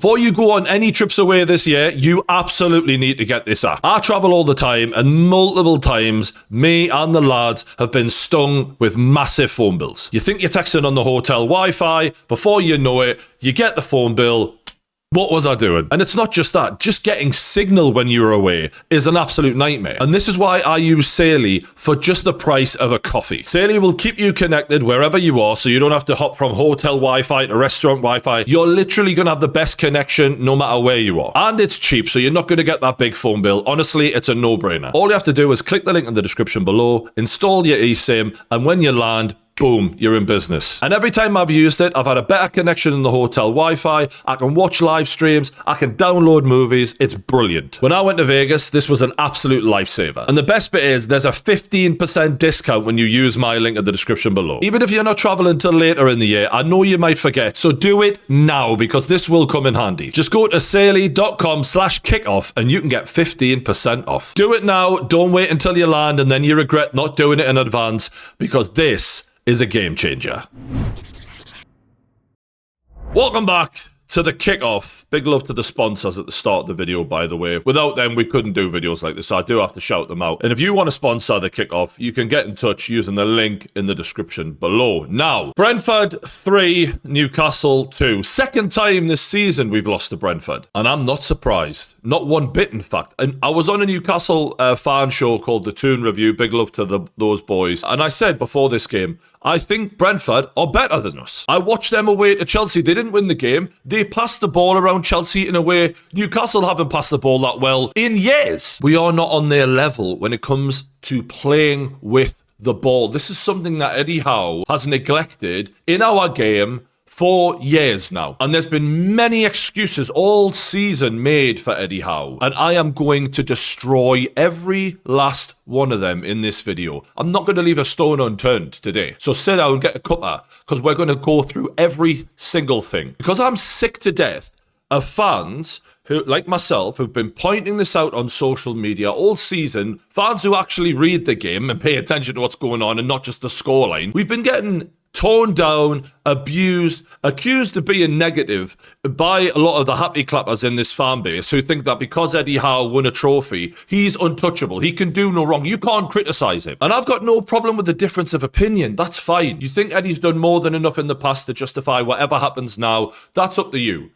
Before you go on any trips away this year, you absolutely need to get this app. I travel all the time, and multiple times, me and the lads have been stung with massive phone bills. You think you're texting on the hotel Wi-Fi, before you know it, you get the phone bill. What was I doing? And it's not just that. Just getting signal when you're away is an absolute nightmare. And this is why I use Saily for just the price of a coffee. Saily will keep you connected wherever you are, so you don't have to hop from hotel Wi-Fi to restaurant Wi-Fi. You're literally going to have the best connection no matter where you are. And it's cheap, so you're not going to get that big phone bill. Honestly, it's a no-brainer. All you have to do is click the link in the description below, install your eSIM, and when you land, boom, you're in business. And every time I've used it, I've had a better connection in the hotel Wi-Fi. I can watch live streams. I can download movies. It's brilliant. When I went to Vegas, this was an absolute lifesaver. And the best bit is there's a 15% discount when you use my link in the description below. Even if you're not traveling till later in the year, I know you might forget. So do it now because this will come in handy. Just go to saily.com/kickoff and you can get 15% off. Do it now. Don't wait until you land and then you regret not doing it in advance because this is a game changer. Welcome back to the kickoff. Big love to the sponsors at the start of the video, by the way. Without them, we couldn't do videos like this, so I do have to shout them out. And if you want to sponsor the kickoff, you can get in touch using the link in the description below. Now, Brentford 3, Newcastle 2. Second time this season we've lost to Brentford. And I'm not surprised. Not one bit, in fact. And I was on a Newcastle fan show called The Toon Review. Big love to those boys. And I said before this game, I think Brentford are better than us. I watched them away to Chelsea. They didn't win the game. They passed the ball around Chelsea in a way Newcastle haven't passed the ball that well in years. We are not on their level when it comes to playing with the ball. This is something that Eddie Howe has neglected in our game for years now. And there's been many excuses all season made for Eddie Howe. And I am going to destroy every last one of them in this video. I'm not going to leave a stone unturned today. So sit down and get a cuppa because we're going to go through every single thing. Because I'm sick to death of fans who, like myself, have been pointing this out on social media all season. Fans who actually read the game and pay attention to what's going on and not just the scoreline. We've been getting torn down, abused, accused of being negative by a lot of the happy clappers in this fan base who think that because Eddie Howe won a trophy, he's untouchable. He can do no wrong. You can't criticise him. And I've got no problem with the difference of opinion. That's fine. You think Eddie's done more than enough in the past to justify whatever happens now. That's up to you.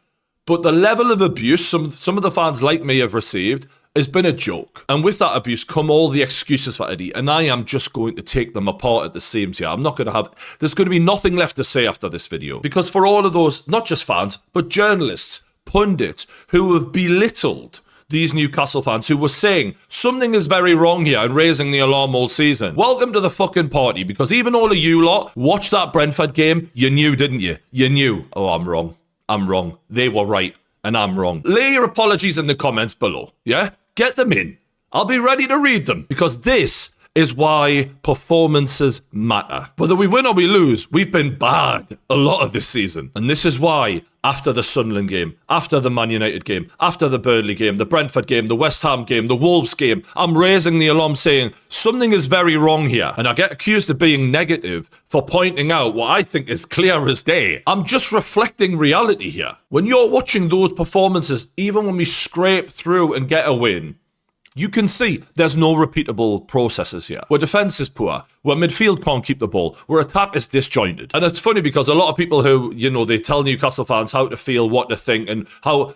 But the level of abuse some of the fans like me have received has been a joke. And with that abuse come all the excuses for Eddie. And I am just going to take them apart at the seams here. I'm not going to have... There's going to be nothing left to say after this video. Because for all of those, not just fans, but journalists, pundits, who have belittled these Newcastle fans who were saying something is very wrong here and raising the alarm all season. Welcome to the fucking party. Because even all of you lot watched that Brentford game. You knew, didn't you? You knew. Oh, I'm wrong. I'm wrong. They were right. And I'm wrong. Lay your apologies in the comments below. Yeah? Get them in. I'll be ready to read them because this is why performances matter. Whether we win or we lose, we've been bad a lot of this season. And this is why after the Sunderland game, after the Man United game, after the Burnley game, the Brentford game, the West Ham game, the Wolves game, I'm raising the alarm saying something is very wrong here. And I get accused of being negative for pointing out what I think is clear as day. I'm just reflecting reality here. When you're watching those performances, even when we scrape through and get a win, you can see there's no repeatable processes here. Where defence is poor, where midfield can't keep the ball, where attack is disjointed. And it's funny because a lot of people who, you know, they tell Newcastle fans how to feel, what to think, and how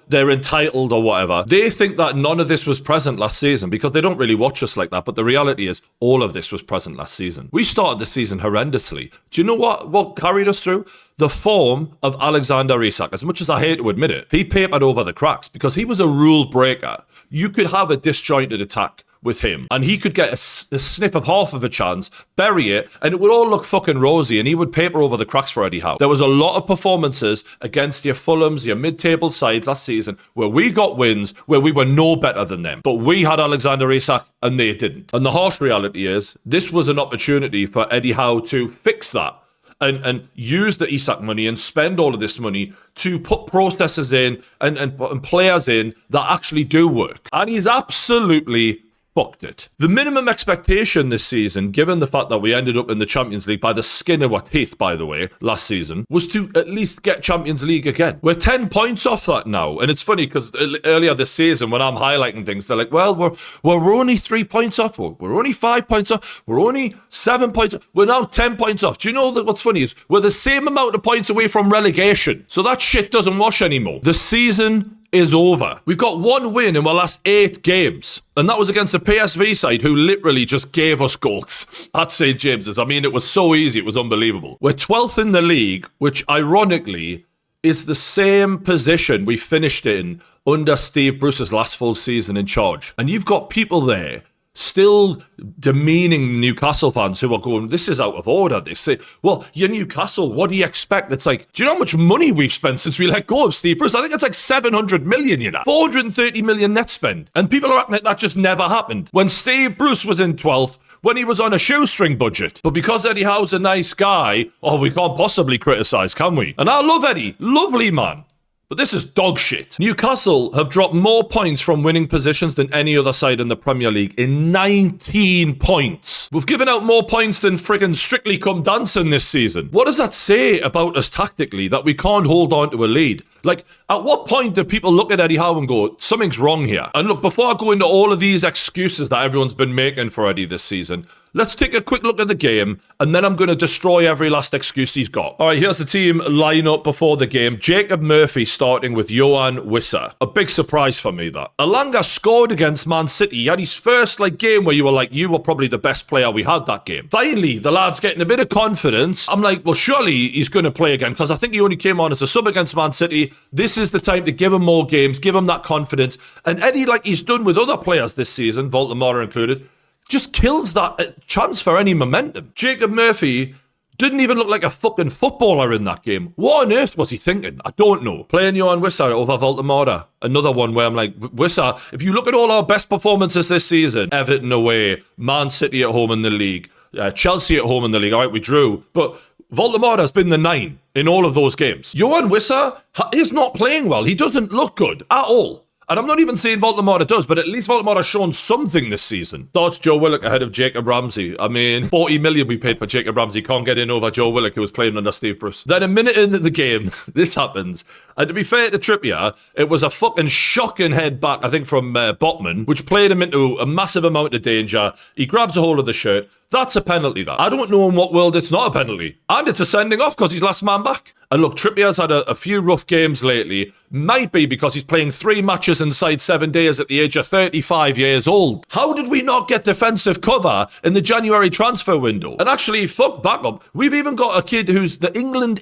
they're entitled or whatever. They think that none of this was present last season because they don't really watch us like that. But the reality is all of this was present last season. We started the season horrendously. Do you know what carried us through? The form of Alexander Isak. As much as I hate to admit it, he papered over the cracks because he was a rule breaker. You could have a disjointed attack with him and he could get a sniff of half of a chance, bury it, and it would all look fucking rosy and he would paper over the cracks for Eddie Howe. There was a lot of performances against your Fulhams, your mid-table sides last season where we got wins where we were no better than them. But we had Alexander Isak and they didn't. And the harsh reality is this was an opportunity for Eddie Howe to fix that. And use the Isak money and spend all of this money to put processes in and players in that actually do work. And he's absolutely fucked it. The minimum expectation this season, given the fact that we ended up in the Champions League by the skin of our teeth, by the way, last season, was to at least get Champions League again. We're 10 points off that now. And it's funny because earlier this season, when I'm highlighting things, they're like, well, we're only 3 points off. We're only 5 points off. We're only 7 points off. We're now 10 points off. Do you know that what's funny is we're the same amount of points away from relegation. So that shit doesn't wash anymore. The season is over. We've got 1 win in our last 8 games. And that was against the PSV side who literally just gave us goals at St. James's. I mean, it was so easy. It was unbelievable. We're 12th in the league, which ironically is the same position we finished in under Steve Bruce's last full season in charge. And you've got people there still demeaning Newcastle fans who are going, this is out of order. They say, well, you're Newcastle, what do you expect? It's like, do you know how much money we've spent since we let go of Steve Bruce? I think it's like 700 million, 430 million net spend. And people are acting like that just never happened. When Steve Bruce was in 12th, when he was on a shoestring budget. But because Eddie Howe's a nice guy, we can't possibly criticise, can we? And I love Eddie. Lovely man. But this is dog shit. Newcastle have dropped more points from winning positions than any other side in the Premier League in 19 points. We've given out more points than friggin' Strictly Come Dancing this season. What does that say about us tactically that we can't hold on to a lead? Like, at what point do people look at Eddie Howe and go, something's wrong here? And look, before I go into all of these excuses that everyone's been making for Eddie this season, let's take a quick look at the game, and then I'm going to destroy every last excuse he's got. All right, here's the team lineup before the game. Jacob Murphy starting with Yohan Wissa. A big surprise for me, that. Elanga scored against Man City. He had his first game where you were probably the best player we had that game. Finally, the lad's getting a bit of confidence. I'm like, well, surely he's going to play again, because I think he only came on as a sub against Man City. This is the time to give him more games, give him that confidence. And Eddie, like he's done with other players this season, Voldemort included, just kills that chance for any momentum. Jacob Murphy didn't even look like a fucking footballer in that game. What on earth was he thinking? I don't know. Playing Yohan Wissa over Voldemort. Another one where I'm like, Wissa, if you look at all our best performances this season, Everton away, Man City at home in the league, Chelsea at home in the league, all right, we drew, but Voldemort has been the 9 in all of those games. Yohan Wissa is not playing well. He doesn't look good at all. And I'm not even saying Voldemort does, but at least Voldemort has shown something this season. Thoughts Joe Willock ahead of Jacob Ramsey. I mean, 40 million we paid for Jacob Ramsey. Can't get in over Joe Willock, who was playing under Steve Bruce. Then a minute into the game, this happens. And to be fair to Trippier, it was a fucking shocking head back, I think, from Botman, which played him into a massive amount of danger. He grabs a hold of the shirt. That's a penalty, that. I don't know in what world it's not a penalty. And it's a sending off because he's last man back. And look, Trippier's had a few rough games lately. Might be because he's playing 3 matches inside 7 days at the age of 35 years old. How did we not get defensive cover in the January transfer window? And actually, fuck back up. We've even got a kid who's the England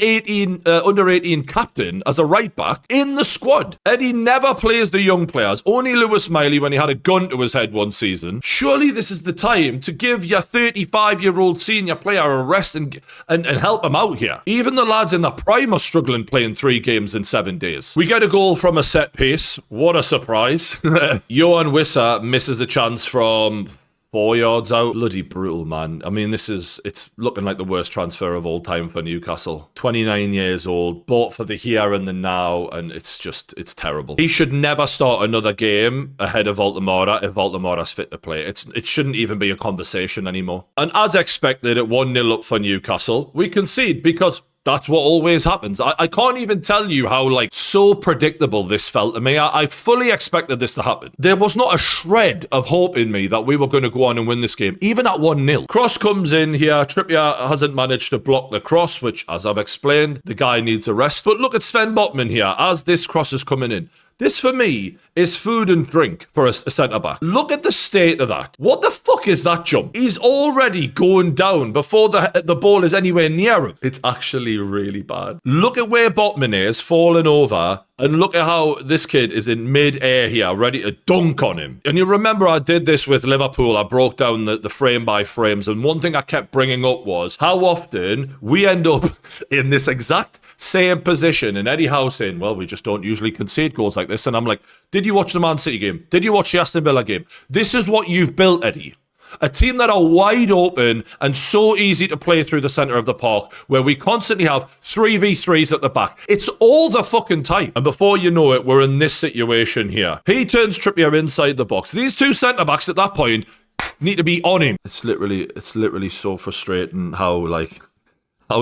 under 18 captain as a right back in the squad. Eddie never plays the young players. Only Lewis Miley when he had a gun to his head one season. Surely this is the time to give your 35-year-old senior player a rest and help him out here. Even the lads in the prime are struggling playing 3 games in 7 days. We get a goal from a set piece. What a surprise. Yohan Wissa misses a chance from 4 yards out. Bloody brutal, man. I mean, it's looking like the worst transfer of all time for Newcastle. 29 years old, bought for the here and the now, and it's terrible. He should never start another game ahead of Voldemort if Voldemort's fit to play. It shouldn't even be a conversation anymore. And as expected, at 1-0 up for Newcastle, we concede because that's what always happens. I can't even tell you how, so predictable this felt to me. I fully expected this to happen. There was not a shred of hope in me that we were going to go on and win this game, even at 1-0. Cross comes in here. Trippier hasn't managed to block the cross, which, as I've explained, the guy needs a rest. But look at Sven Botman here as this cross is coming in. This, for me, is food and drink for a centre-back. Look at the state of that. What the fuck is that jump? He's already going down before the ball is anywhere near him. It's actually really bad. Look at where Botman is, falling over, and look at how this kid is in mid-air here, ready to dunk on him. And you remember I did this with Liverpool. I broke down the frame by frames, and one thing I kept bringing up was how often we end up in this exact same position, and Eddie Howe saying, well, we just don't usually concede goals like this. And I'm like, did you watch the Man City game? Did you watch the Aston Villa game? This is what you've built, Eddie. A team that are wide open and so easy to play through the centre of the park, where we constantly have 3v3s at the back. It's all the fucking time. And before you know it, we're in this situation here. He turns Trippier inside the box. These two centre-backs at that point need to be on him. It's literally so frustrating how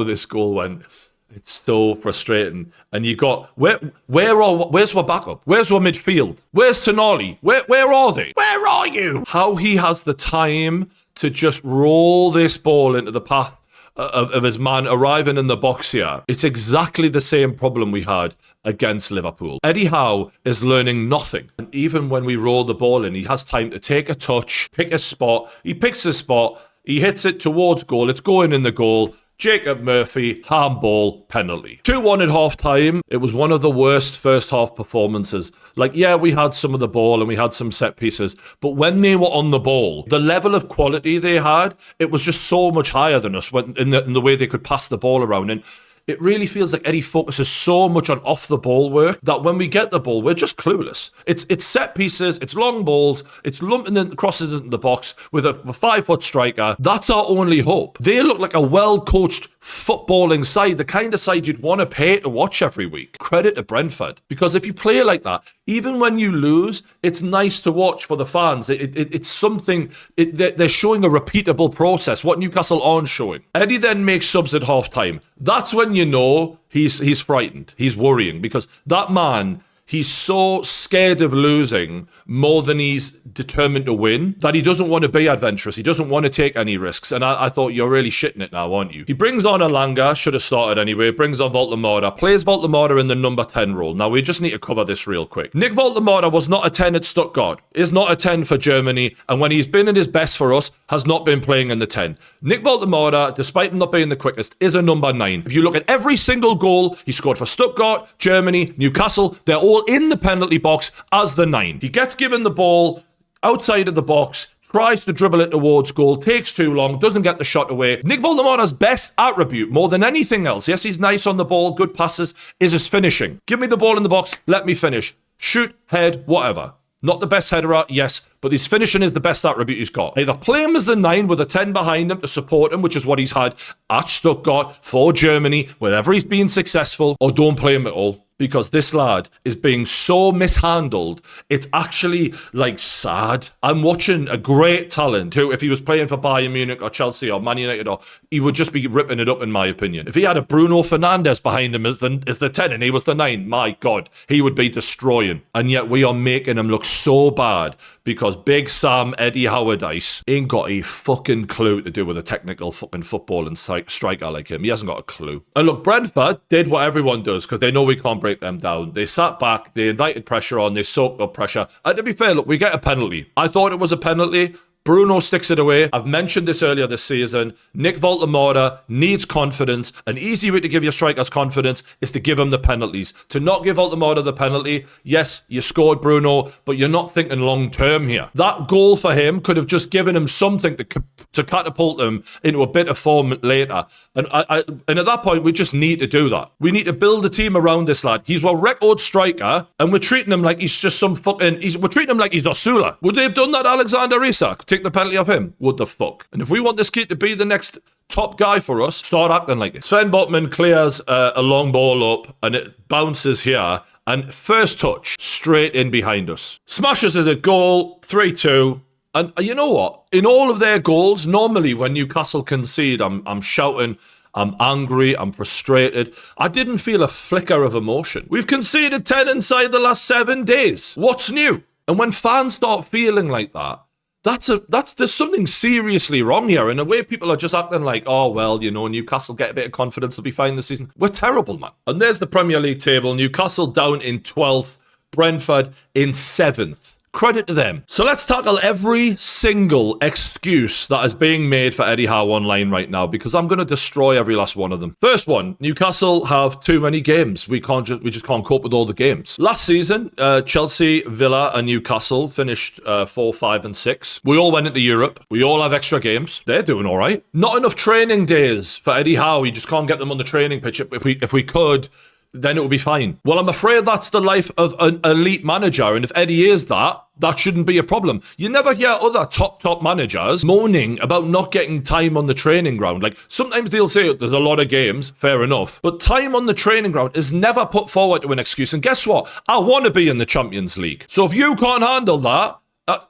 this goal went. It's so frustrating. And you got where's our backup? Where's our midfield? Where's Tonali? Where are they? Where are you? How he has the time to just roll this ball into the path of his man arriving in the box here. It's exactly the same problem we had against Liverpool. Eddie Howe is learning nothing. And even when we roll the ball in, he has time to take a touch, pick a spot. He picks a spot. He hits it towards goal. It's going in the goal. Jacob Murphy, handball, penalty. 2-1 at half-time. It was one of the worst first-half performances. Like, yeah, we had some of the ball and we had some set pieces, but when they were on the ball, the level of quality they had, it was just so much higher than us in the way they could pass the ball around. And it really feels like Eddie focuses so much on off-the-ball work that when we get the ball, we're just clueless. It's set pieces, it's long balls, it's lumping in, crosses into the box with a 5-foot striker. That's our only hope. They look like a well-coached footballing side, the kind of side you'd want to pay to watch every week. Credit to Brentford. Because if you play like that, even when you lose, it's nice to watch for the fans. It's something, they're showing a repeatable process, what Newcastle aren't showing. Eddie then makes subs at half-time. That's when you know he's frightened. He's worrying because that man, he's so scared of losing more than he's determined to win that he doesn't want to be adventurous. He doesn't want to take any risks. And I thought, you're really shitting it now, aren't you? He brings on Alanga, should have started anyway, brings on Voltemora, plays Voltemora in the number 10 role. Now, we just need to cover this real quick. Nick Voltemora was not a 10 at Stuttgart, is not a 10 for Germany, and when he's been at his best for us, has not been playing in the 10. Nick Voltemora, despite him not being the quickest, is a number 9. If you look at every single goal he scored for Stuttgart, Germany, Newcastle, they're all in the penalty box as the 9. He gets given the ball outside of the box, tries to dribble it towards goal, takes too long, doesn't get the shot away. Nick Voltemora's best attribute, more than anything else, yes, he's nice on the ball, good passes, is his finishing. Give me the ball in the box, let me finish. Shoot, head, whatever. Not the best header out, yes, but his finishing is the best attribute he's got. Either play him as the 9 with a 10 behind him to support him, which is what he's had at Stuttgart, for Germany, wherever he's been successful, or don't play him at all. Because this lad is being so mishandled, it's actually like sad. I'm watching a great talent who, if he was playing for Bayern Munich or Chelsea or Man United, he would just be ripping it up, in my opinion. If he had a Bruno Fernandes behind him as the 10 and he was the 9, my God, he would be destroying. And yet we are making him look so bad because Big Sam Eddie Howardice ain't got a fucking clue to do with a technical fucking football and striker like him. He hasn't got a clue. And look, Brentford did what everyone does because they know we can't break them down. They sat back, they invited pressure on, they soaked up pressure. And to be fair, look, we get a penalty. I thought it was a penalty. Bruno sticks it away. I've mentioned this earlier this season. Nick Voltemora needs confidence. An easy way to give your strikers confidence is to give him the penalties. To not give Voltemora the penalty, yes, you scored Bruno, but you're not thinking long term here. That goal for him could have just given him something to catapult him into a bit of form later. And at that point, we just need to do that. We need to build a team around this lad. He's a record striker, and we're treating him like he's just some fucking... We're treating him like he's Osula. Would they have done that, Alexander Isak? Take the penalty off him? What the fuck? And if we want this kid to be the next top guy for us, start acting like it. Sven Botman clears a long ball up and it bounces here, and first touch straight in behind us. Smashes it at goal, 3-2. And you know what? In all of their goals, normally when Newcastle concede, I'm shouting, I'm angry, I'm frustrated. I didn't feel a flicker of emotion. We've conceded 10 inside the last 7 days. What's new? And when fans start feeling like that, there's something seriously wrong here. In a way, people are just acting like, oh, well, you know, Newcastle get a bit of confidence, they'll be fine this season. We're terrible, man. And there's the Premier League table. Newcastle down in 12th, Brentford in 7th. Credit to them. So let's tackle every single excuse that is being made for Eddie Howe online right now, because I'm going to destroy every last one of them. First one, Newcastle have too many games. We just can't cope with all the games. Last season, Chelsea, Villa, and Newcastle finished 4, 5, and 6. We all went into Europe. We all have extra games. They're doing all right. Not enough training days for Eddie Howe. You just can't get them on the training pitch. If we could, then it will be fine. Well, I'm afraid that's the life of an elite manager, and if Eddie is that shouldn't be a problem. You never hear other top managers moaning about not getting time on the training ground. Like, sometimes they'll say there's a lot of games, fair enough, but time on the training ground is never put forward to an excuse. And guess what? I want to be in the Champions League. So if you can't handle that,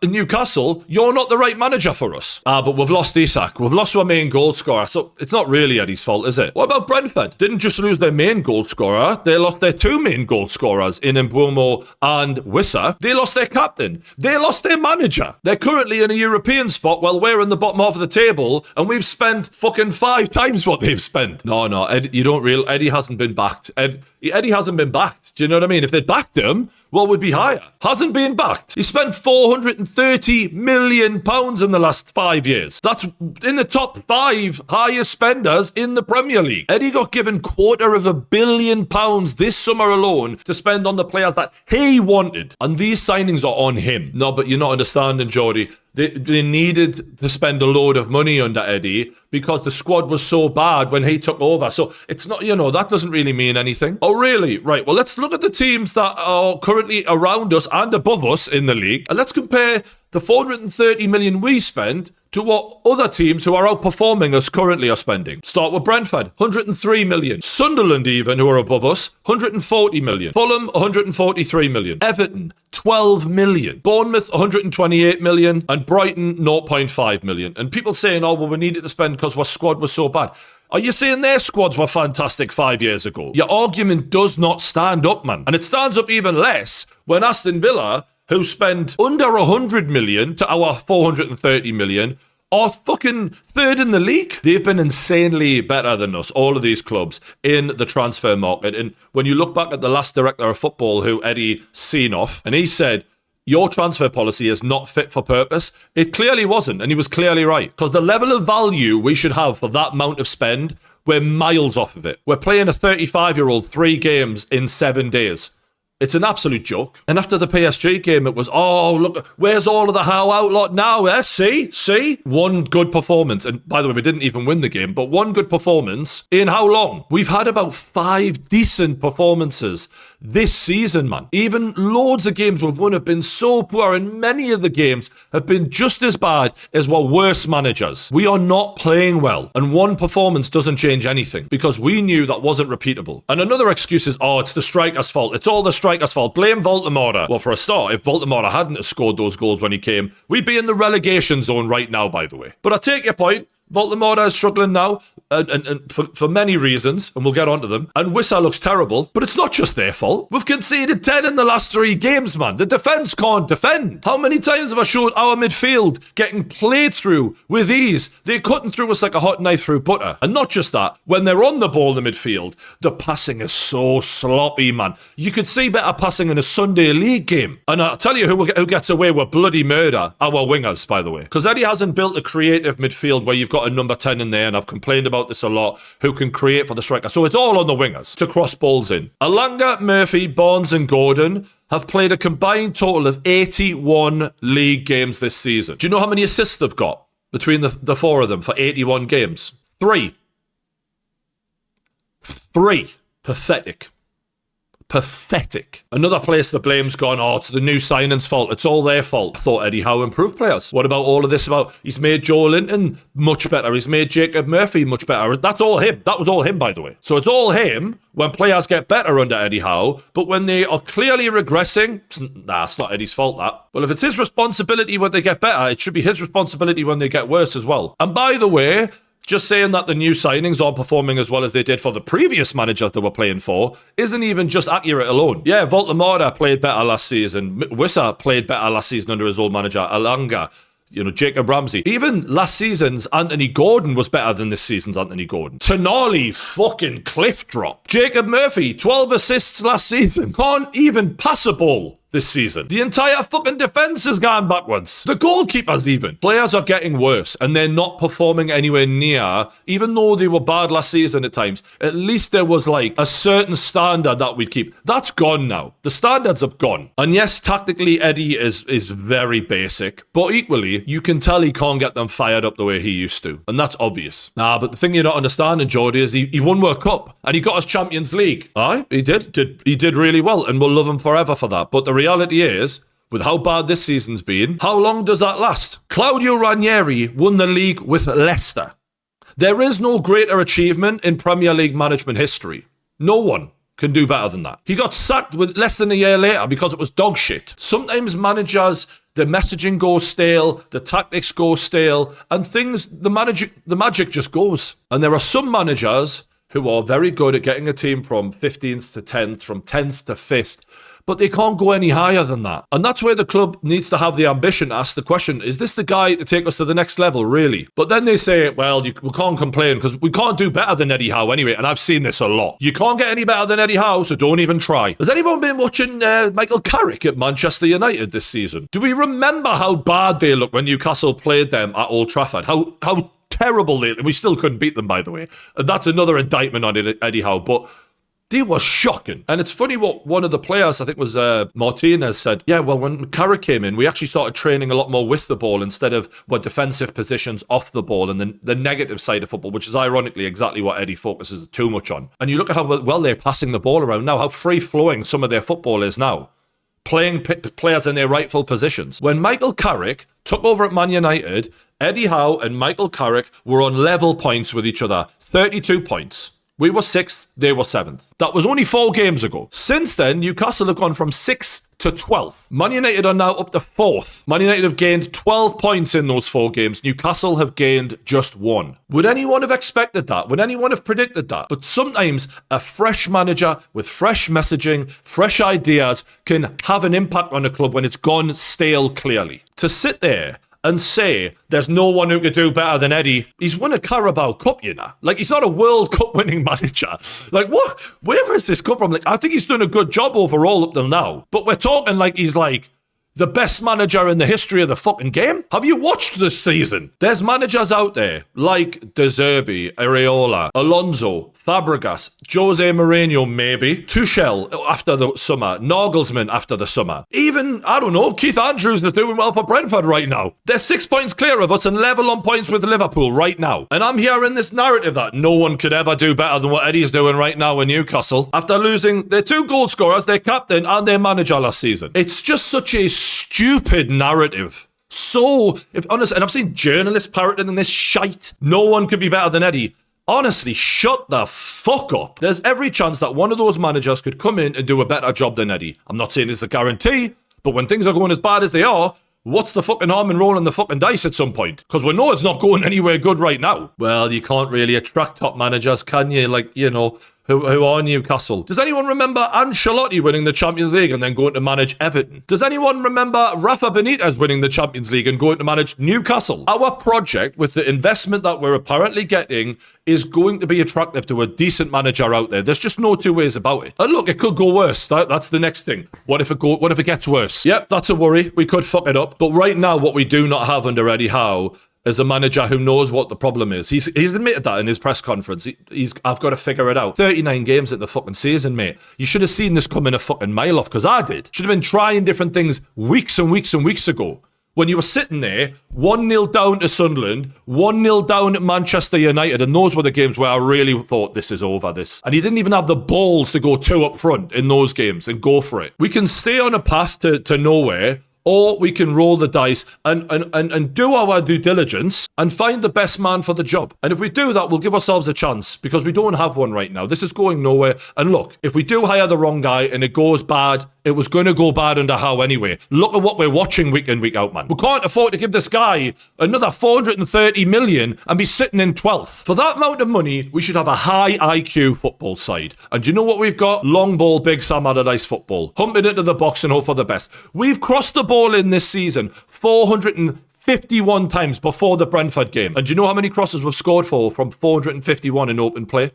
Newcastle, you're not the right manager for us. But we've lost Isak. We've lost our main goal scorer, so it's not really Eddie's fault, is it? What about Brentford? Didn't just lose their main goal scorer, they lost their two main goal scorers in Mbeumo and Wissa. They lost their captain. They lost their manager. They're currently in a European spot while we're in the bottom half of the table, and we've spent fucking 5 times what they've spent. No, Eddie, you don't real. Eddie hasn't been backed. Eddie hasn't been backed. Do you know what I mean? If they'd backed him, what would be higher? Hasn't been backed. He spent £430 million in the last 5 years. That's in the top 5 highest spenders in the Premier League. Eddie got given £250 million this summer alone to spend on the players that he wanted. And these signings are on him. No, but you're not understanding, Geordie. They needed to spend a load of money under Eddie because the squad was so bad when he took over. So it's not, that doesn't really mean anything. Oh, really? Right. Well, let's look at the teams that are currently around us and above us in the league. And let's compare the 430 million we spent to what other teams who are outperforming us currently are spending. Start with Brentford, 103 million. Sunderland even, who are above us, 140 million. Fulham, 143 million. Everton, 12 million. Bournemouth, 128 million. And Brighton, 0.5 million. And people saying, oh, well, we needed to spend because our squad was so bad. Are you saying their squads were fantastic 5 years ago? Your argument does not stand up, man. And it stands up even less when Aston Villa, who spend under 100 million to our 430 million, are fucking third in the league. They've been insanely better than us, all of these clubs, in the transfer market. And when you look back at the last director of football who Eddie seen off, and he said, your transfer policy is not fit for purpose. It clearly wasn't, and he was clearly right. Because the level of value we should have for that amount of spend, we're miles off of it. We're playing a 35-year-old 3 games in 7 days. It's an absolute joke. And after the PSG game, it was, oh, look, where's all of the Howe outlot now? See? One good performance. And by the way, we didn't even win the game, but one good performance in how long? We've had about 5 decent performances this season, man. Even loads of games we've won have been so poor, and many of the games have been just as bad as our worst managers. We are not playing well, and one performance doesn't change anything because we knew that wasn't repeatable. And another excuse is, oh, it's the striker's fault. It's all the striker's fault. Blame Voldemort. Well, for a start, if Voldemort hadn't have scored those goals when he came, we'd be in the relegation zone right now, by the way. But I take your point. Voldemort is struggling now, and for many reasons, and we'll get onto them. And Wissa looks terrible, but it's not just their fault. We've conceded 10 in the last 3 games, man. The defence can't defend. How many times have I showed our midfield getting played through with ease? They're cutting through us like a hot knife through butter. And not just that, when they're on the ball in the midfield, the passing is so sloppy, man. You could see better passing in a Sunday league game. And I'll tell you who gets away with bloody murder, our wingers, by the way. Because Eddie hasn't built a creative midfield where you've got a number 10 in there, and I've complained about this a lot, who can create for the striker. So it's all on the wingers to cross balls in. Alanga, Murphy, Barnes and Gordon have played a combined total of 81 league games this season. Do you know how many assists they've got between the 4 of them for 81 games? 3. 3. Pathetic. Another place the blame's gone, oh, it's the new signings' fault. It's all their fault. I thought Eddie Howe improved players. What about all of this about he's made Joe Linton much better? He's made Jacob Murphy much better. That's all him. That was all him, by the way. So it's all him when players get better under Eddie Howe, but when they are clearly regressing, it's not Eddie's fault, that. Well, if it's his responsibility when they get better, it should be his responsibility when they get worse as well. And by the way, just saying that the new signings aren't performing as well as they did for the previous managers they were playing for isn't even just accurate alone. Yeah, Voldemort played better last season. Wissa played better last season under his old manager. Alanga, Jacob Ramsey. Even last season's Anthony Gordon was better than this season's Anthony Gordon. Tonali, fucking cliff drop. Jacob Murphy, 12 assists last season. Can't even pass a ball. this season. The entire fucking defense has gone backwards. The goalkeeper's even. Players are getting worse and they're not performing anywhere near, even though they were bad last season at times, at least there was like a certain standard that we'd keep. That's gone now. The standards have gone. And yes, tactically, Eddie is very basic, but equally, you can tell he can't get them fired up the way he used to. And that's obvious. But the thing you're not understanding, Geordie, is he won World Cup and he got us Champions League. Aye, he did. He did really well and we'll love him forever for that. But the reality is, with how bad this season's been, how long does that last? Claudio Ranieri won the league with Leicester. There is no greater achievement in Premier League management history. No one can do better than that. He got sacked with less than a year later because it was dog shit. Sometimes managers, the messaging goes stale, the tactics go stale, and the magic just goes. And there are some managers who are very good at getting a team from 15th to 10th, from 10th to 5th, but they can't go any higher than that. And that's where the club needs to have the ambition to ask the question, is this the guy to take us to the next level, really? But then they say, well, we can't complain because we can't do better than Eddie Howe anyway, and I've seen this a lot. You can't get any better than Eddie Howe, so don't even try. Has anyone been watching Michael Carrick at Manchester United this season? Do we remember how bad they looked when Newcastle played them at Old Trafford? How terrible they... We still couldn't beat them, by the way. And that's another indictment on Eddie Howe, but... they were shocking. And it's funny what one of the players, I think was Martinez, said, yeah, well, when Carrick came in, we actually started training a lot more with the ball instead of defensive positions off the ball and the negative side of football, which is ironically exactly what Eddie focuses too much on. And you look at how well they're passing the ball around now, how free-flowing some of their football is now, playing players in their rightful positions. When Michael Carrick took over at Man United, Eddie Howe and Michael Carrick were on level points with each other, 32 points. We were 6th, they were 7th. That was only 4 games ago. Since then, Newcastle have gone from 6th to 12th. Man United are now up to 4th. Man United have gained 12 points in those 4 games. Newcastle have gained just 1. Would anyone have expected that? Would anyone have predicted that? But sometimes a fresh manager with fresh messaging, fresh ideas can have an impact on a club when it's gone stale clearly. To sit there and say there's no one who could do better than Eddie. He's won a Carabao Cup, you know. Like, he's not a World Cup winning manager. Like, what? Where has this come from? Like, I think he's done a good job overall up till now. But we're talking like he's like the best manager in the history of the fucking game. Have you watched this season? There's managers out there like De Zerbi, Areola, Alonso, Fabregas, Jose Mourinho maybe, Tuchel after the summer, Nagelsmann after the summer. Even, I don't know, Keith Andrews is doing well for Brentford right now. They're 6 points clear of us and level on points with Liverpool right now. And I'm hearing this narrative that no one could ever do better than what Eddie's doing right now in Newcastle after losing their 2 goal scorers, their captain and their manager last season. It's just such a stupid narrative. So, if honest, and I've seen journalists parroting this shite, no one could be better than Eddie. Honestly, shut the fuck up. There's every chance that one of those managers could come in and do a better job than Eddie. I'm not saying it's a guarantee, but when things are going as bad as they are, what's the fucking harm in rolling the fucking dice at some point? Because we know it's not going anywhere good right now. Well, you can't really attract top managers, can you? Like, you know, who are Newcastle. Does anyone remember Ancelotti winning the Champions League and then going to manage Everton? Does anyone remember Rafa Benitez winning the Champions League and going to manage Newcastle? Our project, with the investment that we're apparently getting, is going to be attractive to a decent manager out there. There's just no 2 ways about it. And look, it could go worse. That's the next thing. What if it gets worse? Yep, that's a worry. We could fuck it up. But right now, what we do not have under Eddie Howe is a manager who knows what the problem is. He's admitted that in his press conference. I've got to figure it out. 39 games at the fucking season, mate. You should have seen this coming a fucking mile off, because I did. Should have been trying different things weeks and weeks and weeks ago. When you were sitting there, 1-0 down to Sunderland, 1-0 down at Manchester United, and those were the games where I really thought this is over, this. And he didn't even have the balls to go 2 up front in those games and go for it. We can stay on a path to nowhere, or we can roll the dice and do our due diligence and find the best man for the job. And if we do that, we'll give ourselves a chance, because we don't have one right now. This is going nowhere. And look, if we do hire the wrong guy and it goes bad, it was going to go bad under Howe anyway. Look at what we're watching week in, week out, man. We can't afford to give this guy another 430 million and be sitting in 12th. For that amount of money, we should have a high IQ football side. And do you know what we've got? Long ball, Big Sam Allardyce football. Hump it into the box and hope for the best. We've crossed the ball in this season 451 times before the Brentford game. And do you know how many crosses we've scored for from 451 in open play?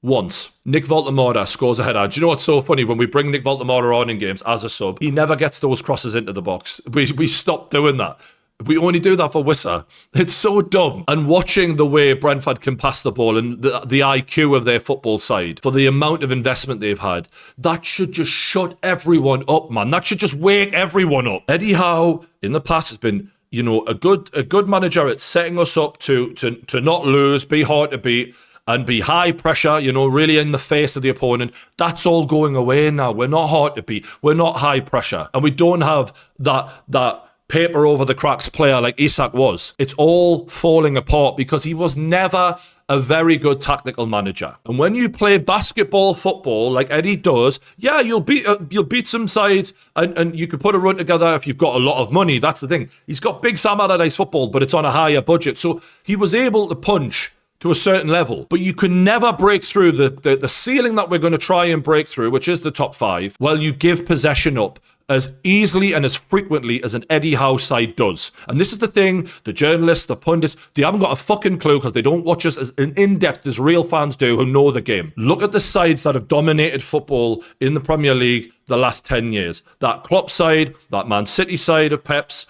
Once. Nick Voltemora scores a header. Do you know what's so funny? When we bring Nick Voltemora on in games as a sub, he never gets those crosses into the box. We stopped doing that. We only do that for Wissa. It's so dumb. And watching the way Brentford can pass the ball and the IQ of their football side for the amount of investment they've had, that should just shut everyone up, man. That should just wake everyone up. Eddie Howe in the past has been, you know, a good manager at setting us up to not lose, be hard to beat, and be high pressure, you know, really in the face of the opponent. That's all going away now. We're not hard to beat. We're not high pressure. And we don't have that paper over the cracks player like Isak was. It's all falling apart because he was never a very good tactical manager. And when you play basketball football like Eddie does, yeah, you'll beat some sides and you can put a run together if you've got a lot of money. That's the thing. He's got big Sam Allardyce football, but it's on a higher budget. So he was able to punch to a certain level, but you can never break through the ceiling that we're going to try and break through, which is the top 5, while you give possession up as easily and as frequently as an Eddie Howe side does. And this is the thing, the journalists, the pundits, they haven't got a fucking clue because they don't watch us as in-depth as real fans do who know the game. Look at the sides that have dominated football in the Premier League the last 10 years. That Klopp side, that Man City side of Pep's,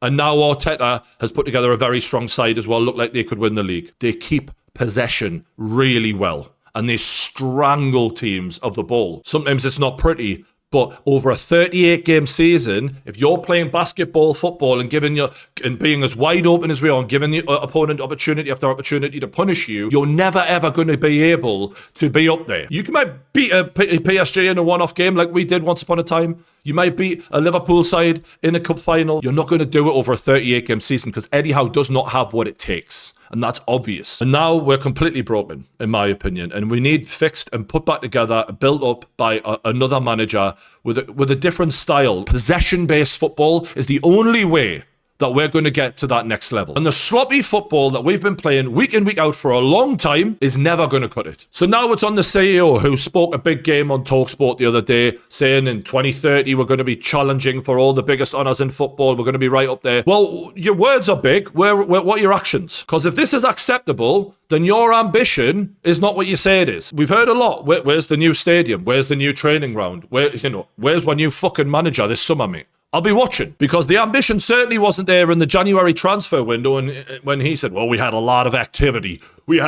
and now Arteta has put together a very strong side as well. Look like they could win the league. They keep possession really well. And they strangle teams of the ball. Sometimes it's not pretty, but over a 38-game season, if you're playing basketball, football, and being as wide open as we are, and giving the opponent opportunity after opportunity to punish you, you're never ever going to be able to be up there. You might beat a PSG in a one-off game like we did once upon a time. You might beat a Liverpool side in a cup final. You're not going to do it over a 38-game season because Eddie Howe does not have what it takes. And that's obvious. And now we're completely broken, in my opinion. And we need fixed and put back together, built up by another manager with a different style. Possession-based football is the only way that we're going to get to that next level. And the sloppy football that we've been playing week in, week out for a long time is never going to cut it. So now it's on the CEO who spoke a big game on TalkSport the other day, saying in 2030 we're going to be challenging for all the biggest honours in football. We're going to be right up there. Well, your words are big. What are your actions? Because if this is acceptable, then your ambition is not what you say it is. We've heard a lot. Where's the new stadium? Where's the new training ground? Where's my new fucking manager this summer, mate? I'll be watching, because the ambition certainly wasn't there in the January transfer window and when he said, well, we had a lot of activity. We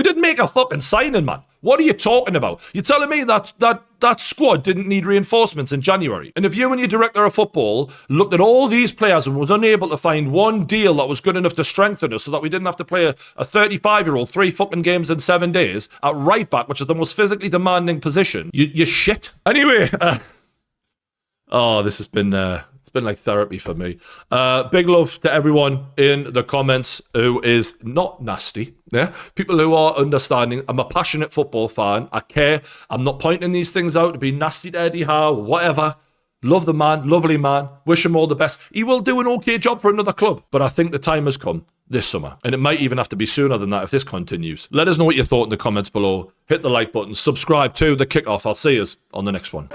didn't make a fucking signing, man. What are you talking about? You're telling me that squad didn't need reinforcements in January? And if you and your director of football looked at all these players and was unable to find one deal that was good enough to strengthen us so that we didn't have to play a 35-year-old 3 fucking games in 7 days at right back, which is the most physically demanding position, you shit. Anyway, this has been it's been like therapy for me. Big love to everyone in the comments who is not nasty. Yeah, people who are understanding. I'm a passionate football fan. I care. I'm not pointing these things out to be nasty to Eddie Howe, whatever. Love the man, lovely man. Wish him all the best. He will do an okay job for another club, but I think the time has come this summer, and it might even have to be sooner than that if this continues. Let us know what you thought in the comments below. Hit the like button, subscribe to The Kickoff. I'll see you on the next one.